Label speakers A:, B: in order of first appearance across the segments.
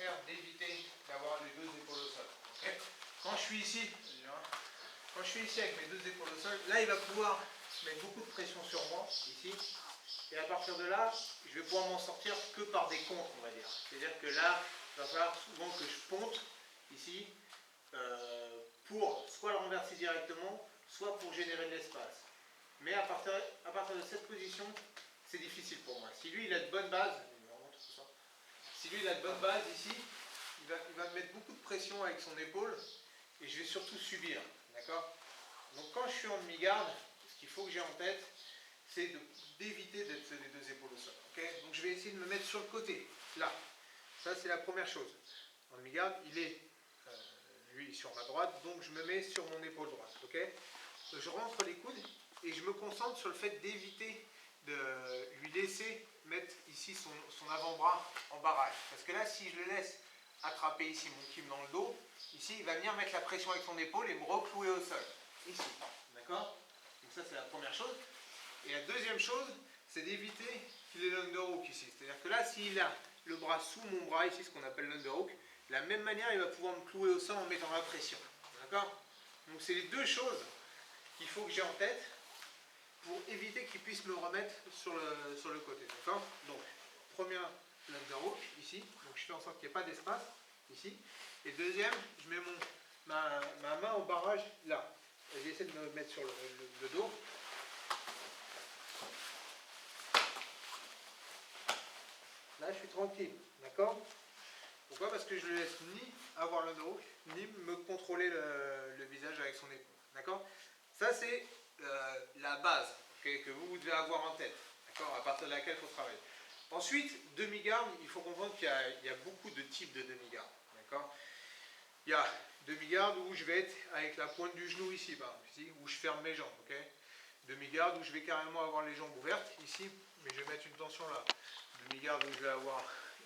A: faire d'éviter d'avoir les deux épaules au sol. Okay, quand je suis ici avec mes deux épaules au sol, là il va pouvoir mettre beaucoup de pression sur moi, ici. Et à partir de là, je vais pouvoir m'en sortir que par des comptes, on va dire. C'est-à-dire que là, il va falloir souvent que je ponte, ici, pour soit le renverser directement, soit pour générer de l'espace. Mais à partir de cette position, c'est difficile pour moi. Si lui, il a de bonnes bases, ici, il va me mettre beaucoup de pression avec son épaule, et je vais surtout subir. D'accord? Donc quand je suis en demi-garde, ce qu'il faut que j'ai en tête, c'est d'éviter d'être les deux épaules au sol. Okay, donc je vais essayer de me mettre sur le côté, là. Ça, c'est la première chose. En demi-garde, il est, lui, sur ma droite, donc je me mets sur mon épaule droite. Okay, je rentre les coudes et je me concentre sur le fait d'éviter de lui laisser mettre ici son avant-bras en barrage. Parce que là, si je le laisse attraper ici mon kime dans le dos, ici, il va venir mettre la pression avec son épaule et me reclouer au sol. Ici. D'accord? Donc ça, c'est la première chose. Et la deuxième chose, c'est d'éviter qu'il ait l'underhook ici. C'est-à-dire que là, s'il a le bras sous mon bras ici, ce qu'on appelle l'underhook, de la même manière, il va pouvoir me clouer au sol en mettant la pression. D'accord? Donc c'est les deux choses qu'il faut que j'ai en tête pour éviter qu'il puisse me remettre sur le côté. D'accord? Donc, première, l'underhook ici. Donc je fais en sorte qu'il n'y ait pas d'espace ici. Et deuxième, je mets ma main au barrage là. J'essaie de me mettre sur le dos. Là, je suis tranquille, d'accord? Pourquoi? Parce que je ne le laisse ni avoir l'underhook, ni me contrôler le visage avec son épaule, d'accord? Ça, c'est la base, okay, que vous devez avoir en tête, d'accord? À partir de laquelle il faut travailler. Ensuite, demi-garde, il faut comprendre qu'il y a beaucoup de types de demi-garde, d'accord? Il y a demi-garde où je vais être avec la pointe du genou ici, par exemple, ici, où je ferme mes jambes, ok? Demi-garde où je vais carrément avoir les jambes ouvertes ici, mais je vais mettre une tension là. Demi-garde où je vais avoir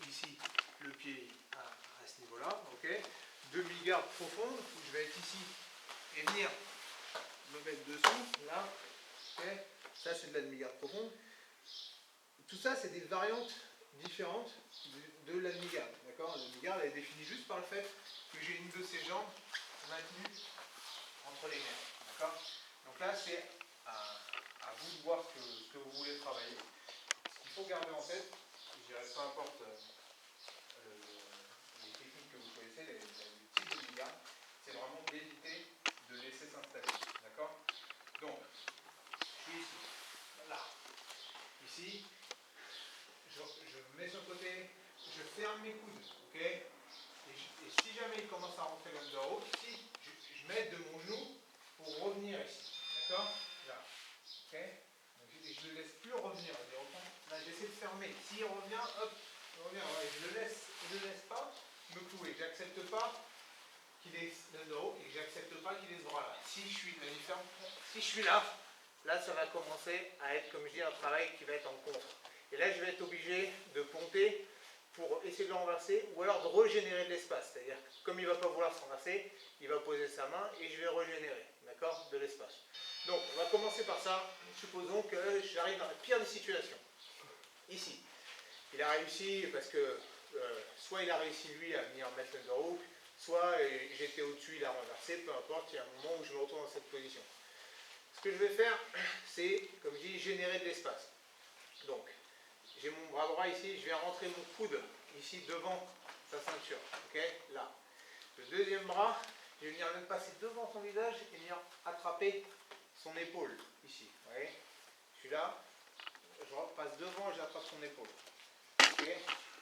A: ici le pied à ce niveau-là, ok? Demi-garde profonde où je vais être ici et venir me mettre dessous, là, ok? Ça c'est de la demi-garde profonde. Tout ça c'est des variantes différentes de la demi-garde, d'accord? La demi-garde elle est définie juste par le fait que j'ai une de ces jambes maintenue entre les mains, d'accord? Donc là c'est à vous de voir ce que vous voulez travailler. Ce qu'il faut garder en tête, je dirais peu importe les techniques que vous connaissez, les types de demi-garde, c'est vraiment d'éviter de laisser s'installer, d'accord? Donc, je suis ici, là, ici, je me mets sur le côté, je ferme mes coudes, ok? Et si jamais il commence à rentrer l'underhook, ici, je m'aide de mon genou pour revenir ici, d'accord? Là, ok? Donc, je ne le laisse plus revenir, là j'essaie de fermer, s'il revient, hop, il revient, ouais, je ne le laisse pas me clouer, j'accepte pas qu'il ait l'underhook et que j'accepte pas qu'il ait ce bras là. Si je suis là, ça va commencer à être, comme je dis, un travail qui va être en contre. Et là, je vais être obligé de ponter pour essayer de le renverser ou alors de régénérer de l'espace. C'est-à-dire que comme il ne va pas vouloir se renverser, il va poser sa main et je vais régénérer, d'accord, de l'espace. Donc, on va commencer par ça. Supposons que j'arrive dans la pire des situations. Ici. Il a réussi parce que soit il a réussi lui à venir mettre l'underhook, soit j'étais au-dessus, il a renversé, peu importe, il y a un moment où je me retrouve dans cette position. Ce que je vais faire, c'est, comme je dis, générer de l'espace. Donc, j'ai mon bras droit ici, je viens rentrer mon coude ici devant sa ceinture, ok, là. Le deuxième bras, je vais venir même passer devant son visage et venir attraper son épaule, ici, vous voyez. Je suis là, je passe devant et j'attrape son épaule. Okay.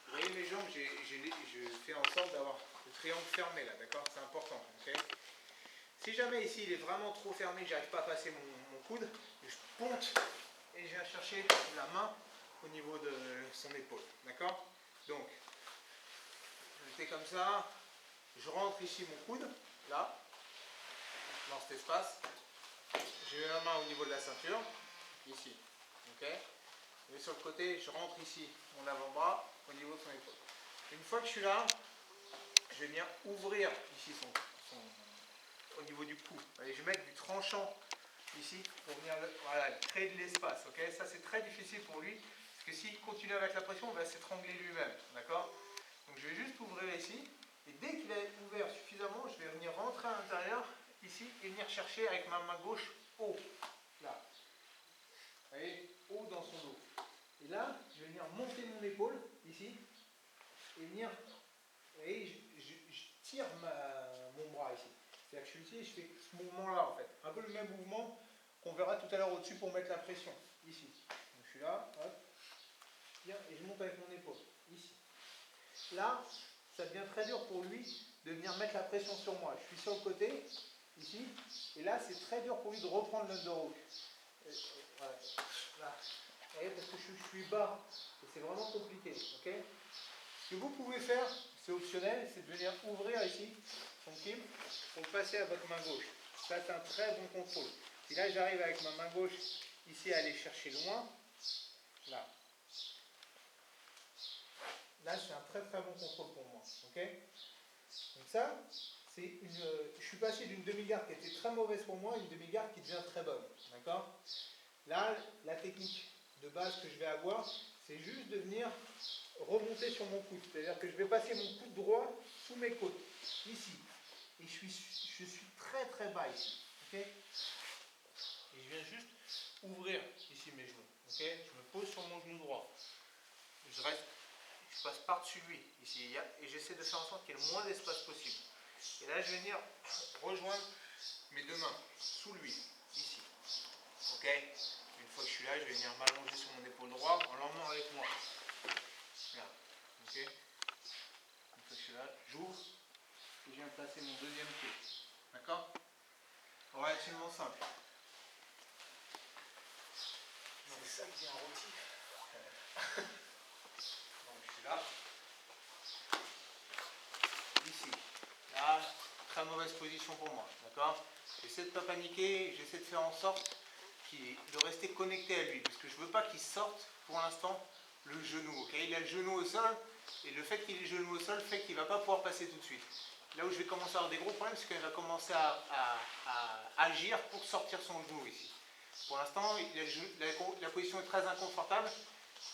A: Vous voyez mes jambes, je fais en sorte d'avoir le triangle fermé là, d'accord? C'est important. Okay. Si jamais ici il est vraiment trop fermé, je n'arrive pas à passer mon coude, je ponte et je viens chercher la main au niveau de son épaule, d'accord? Donc, je fais comme ça, je rentre ici mon coude, là, dans cet espace, je mets ma main au niveau de la ceinture, ici, ok? Et sur le côté, je rentre ici mon avant-bras au niveau de son épaule. Une fois que je suis là, je vais venir ouvrir ici au niveau du cou. Allez, je vais mettre du tranchant ici pour venir voilà, créer de l'espace. Okay, ça c'est très difficile pour lui parce que s'il continue avec la pression, il va s'étrangler lui-même. D'accord? Donc je vais juste ouvrir ici chercher avec ma main gauche haut, là. Vous voyez, haut dans son dos. Et là, je vais venir monter mon épaule, ici, et venir, vous voyez, je tire mon bras ici. C'est-à-dire que je suis ici, je fais ce mouvement-là, en fait. Un peu le même mouvement qu'on verra tout à l'heure au-dessus pour mettre la pression, ici. Donc je suis là, hop, je tire, et je monte avec mon épaule, ici. Là, ça devient très dur pour lui de venir mettre la pression sur moi. Je suis sur le côté, ici, et là, c'est très dur pour lui de reprendre l'underhook. Voilà, là. Vous voyez, parce que je suis bas, et c'est vraiment compliqué, ok? Ce que vous pouvez faire, c'est optionnel, c'est de venir ouvrir ici son kim pour le passer à votre main gauche. Ça, c'est un très bon contrôle. Si là, j'arrive avec ma main gauche ici à aller chercher loin, là. Là, c'est un très très bon contrôle pour moi. Okay, donc ça, je suis passé d'une demi-garde qui était très mauvaise pour moi à une demi-garde qui devient très bonne. D'accord. Là, la technique de base que je vais avoir, c'est juste de venir remonter sur mon coude. C'est-à-dire que je vais passer mon coude droit sous mes côtes, ici. Et je suis très très bas ici. Okay, et je viens juste ouvrir ici mes genoux. Okay, je me pose sur mon genou droit. Je passe par-dessus lui, ici, et j'essaie de faire en sorte qu'il y ait le moins d'espace possible. Et là, je vais venir rejoindre mes deux mains sous lui, ici. Ok. Une fois que je suis là, je vais venir m'allonger sur mon épaule droite en l'emmenant avec moi. Là. Ok. Une fois que je suis là, j'ouvre et je viens placer mon deuxième pied. D'accord. Relativement simple. C'est ça qui est un rôti. Donc, je suis là. Ici. Là, très mauvaise position pour moi. D'accord. J'essaie de ne pas paniquer, j'essaie de faire en sorte de rester connecté à lui. Parce que je ne veux pas qu'il sorte pour l'instant le genou. Okay, il a le genou au sol. Et le fait qu'il ait le genou au sol fait qu'il ne va pas pouvoir passer tout de suite. Là où je vais commencer à avoir des gros problèmes, c'est qu'il va commencer à agir pour sortir son genou ici. Pour l'instant, la position est très inconfortable.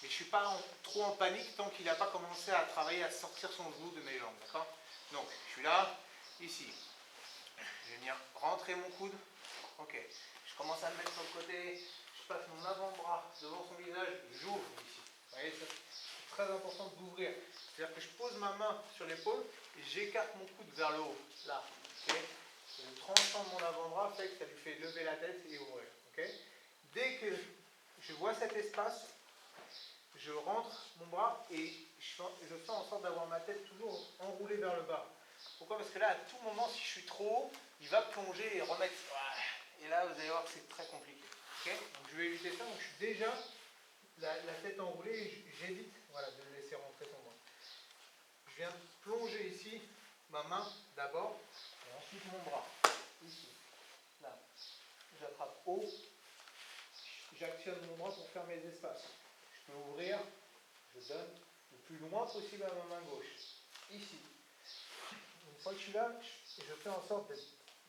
A: Mais je ne suis pas trop en panique tant qu'il n'a pas commencé à travailler à sortir son genou de mes jambes. D'accord. Donc, je suis là, ici. Je vais venir rentrer mon coude. Ok. Je commence à le mettre sur le côté. Je passe mon avant-bras devant son visage. J'ouvre ici. Vous voyez, c'est très important d'ouvrir. C'est-à-dire que je pose ma main sur l'épaule et j'écarte mon coude vers le haut. Là. Okay. Et le tranchant de mon avant-bras fait que ça lui fait lever la tête et ouvrir. Okay. Dès que je vois cet espace, je rentre mon bras et je fais en sorte d'avoir ma tête toujours enroulée vers le bas. Pourquoi? Parce que là, à tout moment, si je suis trop haut, il va plonger et remettre. Et là, vous allez voir que c'est très compliqué. Okay, donc je vais éviter ça. Donc je suis déjà la tête enroulée et j'évite voilà, de le laisser rentrer son bras. Je viens plonger ici ma main d'abord et ensuite mon bras. Ici. Là. J'attrape haut. J'actionne mon bras pour faire mes espaces. Je peux ouvrir. Je donne le plus loin possible à ma main gauche. Ici. Une fois que je suis là, je fais en sorte d'être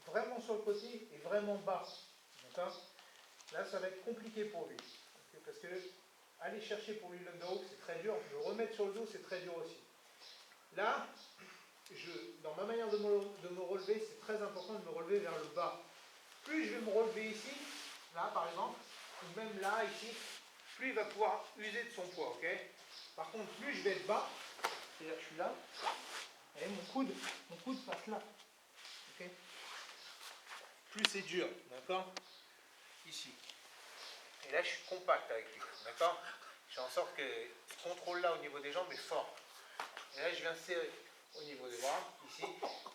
A: vraiment sur le côté et vraiment bas. D'accord. Là, ça va être compliqué pour lui. Okay, parce que aller chercher pour lui l'underhook, c'est très dur. Le remettre sur le dos, c'est très dur aussi. Là, dans ma manière de me relever, c'est très important de me relever vers le bas. Plus je vais me relever ici, là par exemple, ou même là, ici, plus il va pouvoir user de son poids. Okay. Par contre, plus je vais être bas, c'est-à-dire que je suis là, et mon coude passe là. Okay. Plus c'est dur, d'accord. Ici. Et là, je suis compact avec lui, d'accord. Je fais en sorte que ce contrôle-là au niveau des jambes est fort. Et là, je viens serrer au niveau des bras, ici.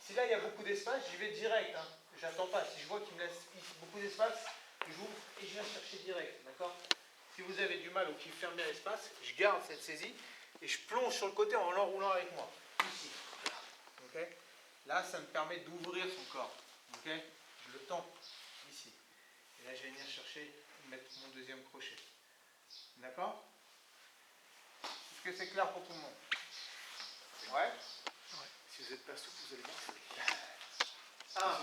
A: Si là, il y a beaucoup d'espace, j'y vais direct. Hein. J'attends pas. Si je vois qu'il me laisse ici beaucoup d'espace, j'ouvre et je viens chercher direct, d'accord. Si vous avez du mal ou qu'il ferme bien l'espace, je garde cette saisie et je plonge sur le côté en l'enroulant avec moi. Ici. Okay. Là, ça me permet d'ouvrir son corps. Okay. Je le tends ici. Et là, je vais venir chercher, mettre mon deuxième crochet. D'accord? Est-ce que c'est clair pour tout le monde? Ouais?
B: Si vous n'êtes pas souple, vous allez marcher.
A: Ah.